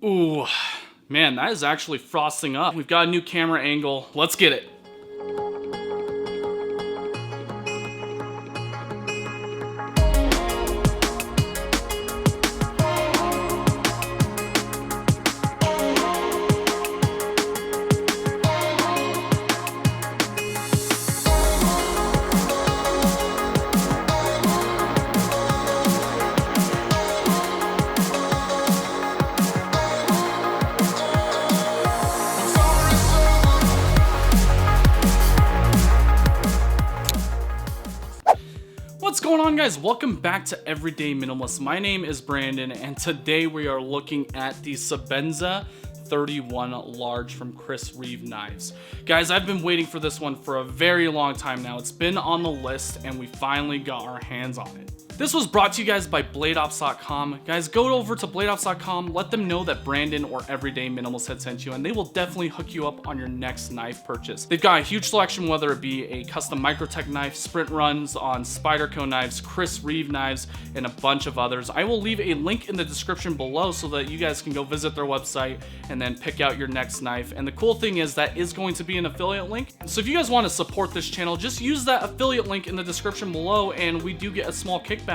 Ooh, man, that is actually frosting up. We've got a new camera angle. Let's get it. What's going on, guys? Welcome back to Everyday Minimalist. My name is Brandon, and today we are looking at the Sebenza 31 large from Chris Reeve Knives. Guys, I've been waiting for this one for a very long time now. It's been on the list and we finally got our hands on it. This was brought to you guys by bladeops.com. Guys, go over to bladeops.com, let them know that Brandon or Everyday Minimalist had sent you, and they will definitely hook you up on your next knife purchase. They've got a huge selection, whether it be a custom Microtech knife, sprint runs on Spyderco knives, Chris Reeve knives, and a bunch of others. I will leave a link in the description below so that you guys can go visit their website and then pick out your next knife. And the cool thing is that is going to be an affiliate link. So if you guys want to support this channel, just use that affiliate link in the description below, and we do get a small kickback,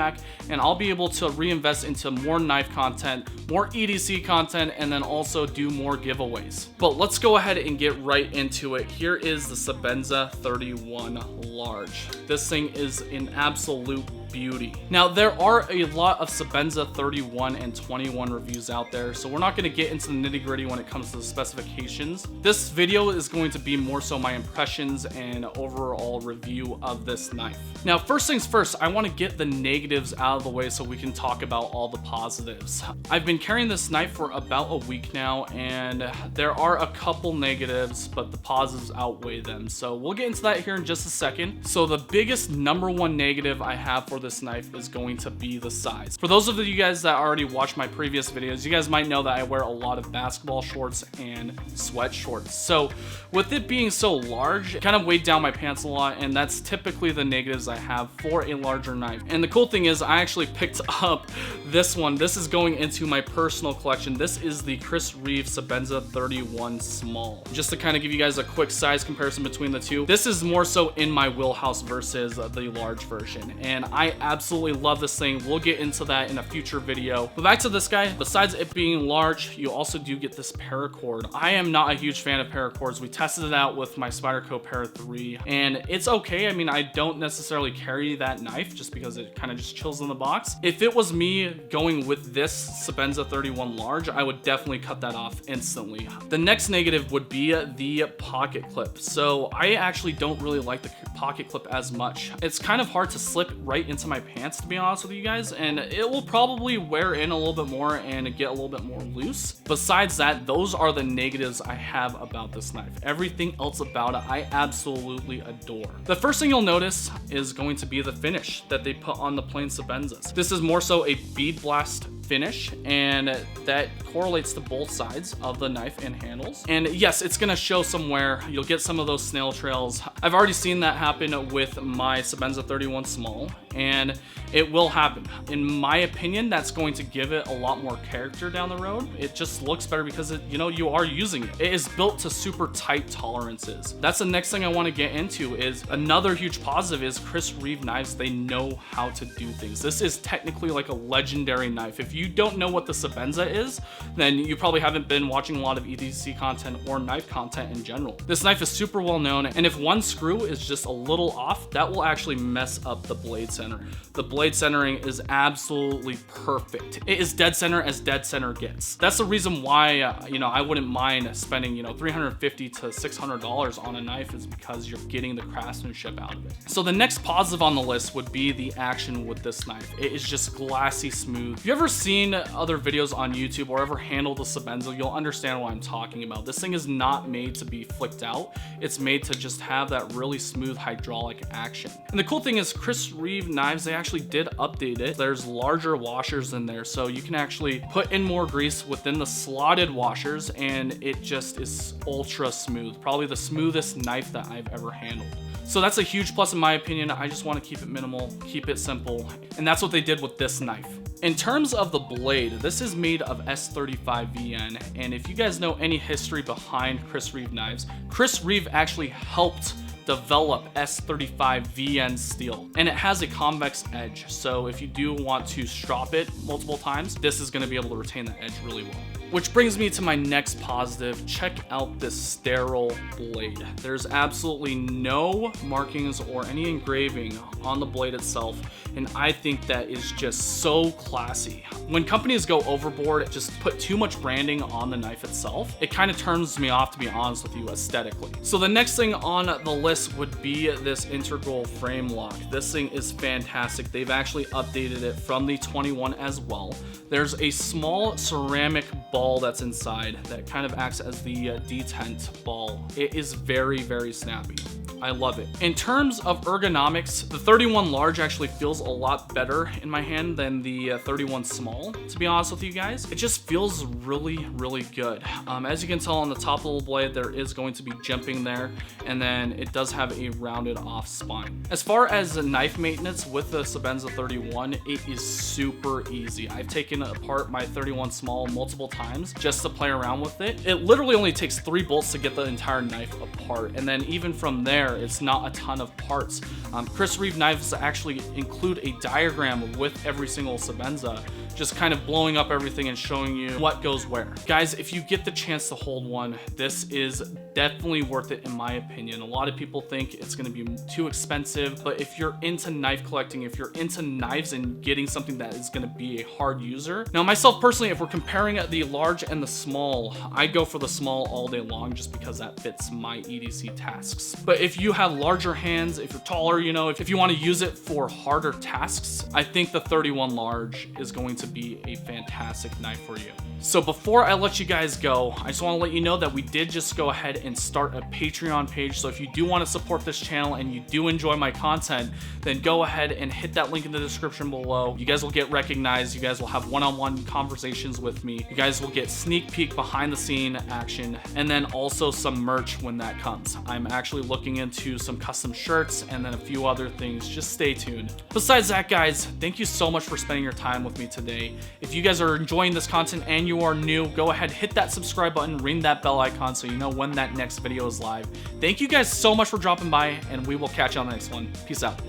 and I'll be able to reinvest into more knife content, more EDC content, and then also do more giveaways. But let's go ahead and get right into it. Here is the Sebenza 31 large. This thing is an absolute beauty. Now, there are a lot of Sebenza 31 and 21 reviews out there, so we're not going to get into the nitty-gritty when it comes to the specifications. This video is going to be more so my impressions and overall review of this knife. Now, first things first, I want to get the negatives out of the way so we can talk about all the positives. I've been carrying this knife for about a week now, and there are a couple negatives, but the positives outweigh them. So we'll get into that here in just a second. So the biggest number one negative I have for this knife is going to be the size. For those of you guys that already watched my previous videos, you guys might know that I wear a lot of basketball shorts and sweat shorts. So with it being so large, it kind of weighed down my pants a lot, and that's typically the negatives I have for a larger knife. And the cool thing is I actually picked up this one. This is going into my personal collection. This is the Chris Reeve Sebenza 31 small. Just to kind of give you guys a quick size comparison between the two, this is more so in my wheelhouse versus the large version, and I absolutely love this thing. We'll get into that in a future video. But back to this guy, besides it being large, you also do get this paracord. I am not a huge fan of paracords. We tested it out with my Spyderco Para 3, and it's okay. I mean, I don't necessarily carry that knife just because it kind of just chills in the box. If it was me going with this Sebenza 31 large, I would definitely cut that off instantly. The next negative would be the pocket clip. So I actually don't really like the pocket clip as much. It's kind of hard to slip right into my pants, to be honest with you guys, and it will probably wear in a little bit more and get a little bit more loose. Besides that, those are the negatives I have about this knife. Everything else about it I absolutely adore. The first thing you'll notice is going to be the finish that they put on the plain Sebenzas. This is more so a bead blast finish, and that correlates to both sides of the knife and handles. And yes, it's gonna show somewhere. You'll get some of those snail trails. I've already seen that happen with my Sebenza 31 small, and it will happen. In my opinion, that's going to give it a lot more character down the road. It just looks better because you are using it. It is built to super tight tolerances. That's the next thing I want to get into. Is another huge positive is Chris Reeve knives. They know how to do things. This is technically like a legendary knife. If you don't know what the Sebenza is, then you probably haven't been watching a lot of EDC content or knife content in general. This knife is super well known, and if one screw is just a little off, that will actually mess up the blade center. The blade centering is absolutely perfect. It is dead center as dead center gets. That's the reason why I wouldn't mind spending $350 to $600 on a knife, is because you're getting the craftsmanship out of it. So the next positive on the list would be the action with this knife. It is just glassy smooth. If you ever seen other videos on YouTube or ever handled a Sebenza, you'll understand what I'm talking about. This thing is not made to be flicked out. It's made to just have that really smooth hydraulic action. And the cool thing is Chris Reeve knives, they actually did update it. There's larger washers in there, so you can actually put in more grease within the slotted washers, and it just is ultra smooth. Probably the smoothest knife that I've ever handled. So that's a huge plus in my opinion. I just want to keep it minimal, keep it simple, and that's what they did with this knife. In terms of the blade, this is made of S35VN, and if you guys know any history behind Chris Reeve knives, Chris Reeve actually helped develop S35VN steel, and it has a convex edge, so if you do want to strop it multiple times, this is going to be able to retain that edge really well. Which brings me to my next positive. Check out this sterile blade. There's absolutely no markings or any engraving on the blade itself, and I think that is just so classy. When companies go overboard, just put too much branding on the knife itself, it kind of turns me off, to be honest with you, aesthetically. So the next thing on the list would be this integral frame lock. This thing is fantastic. They've actually updated it from the 21 as well. There's a small ceramic ball that's inside that kind of acts as the detent ball. It is very, very snappy. I love it. In terms of ergonomics, the 31 large actually feels a lot better in my hand than the 31 small, to be honest with you guys. It just feels really, really good. As you can tell on the top little blade, there is going to be jimping there, and then it does have a rounded off spine. As far as the knife maintenance with the Sebenza 31, it is super easy. I've taken apart my 31 small multiple times just to play around with it. It literally only takes 3 bolts to get the entire knife apart, and then even from there, it's not a ton of parts. Chris Reeve knives actually include a diagram with every single Sebenza, just kind of blowing up everything and showing you what goes where. Guys, if you get the chance to hold one, this is definitely worth it in my opinion. A lot of people think it's gonna be too expensive, but if you're into knife collecting, if you're into knives and getting something that is gonna be a hard user. Now myself personally, if we're comparing the large and the small, I go for the small all day long just because that fits my EDC tasks. But if you have larger hands, if you're taller, you know, if you wanna use it for harder tasks, I think the 31 large is going to be a fantastic knife for you. So before I let you guys go, I just want to let you know that we did just go ahead and start a Patreon page. So if you do want to support this channel and you do enjoy my content, then go ahead and hit that link in the description below. You guys will get recognized. You guys will have one-on-one conversations with me. You guys will get sneak peek behind the scene action, and then also some merch when that comes. I'm actually looking into some custom shirts and then a few other things. Just stay tuned. Besides that, guys, thank you so much for spending your time with me today. If you guys are enjoying this content and you are new, go ahead, hit that subscribe button, ring that bell icon so you know when that next video is live. Thank you guys so much for dropping by, and we will catch you on the next one. Peace out.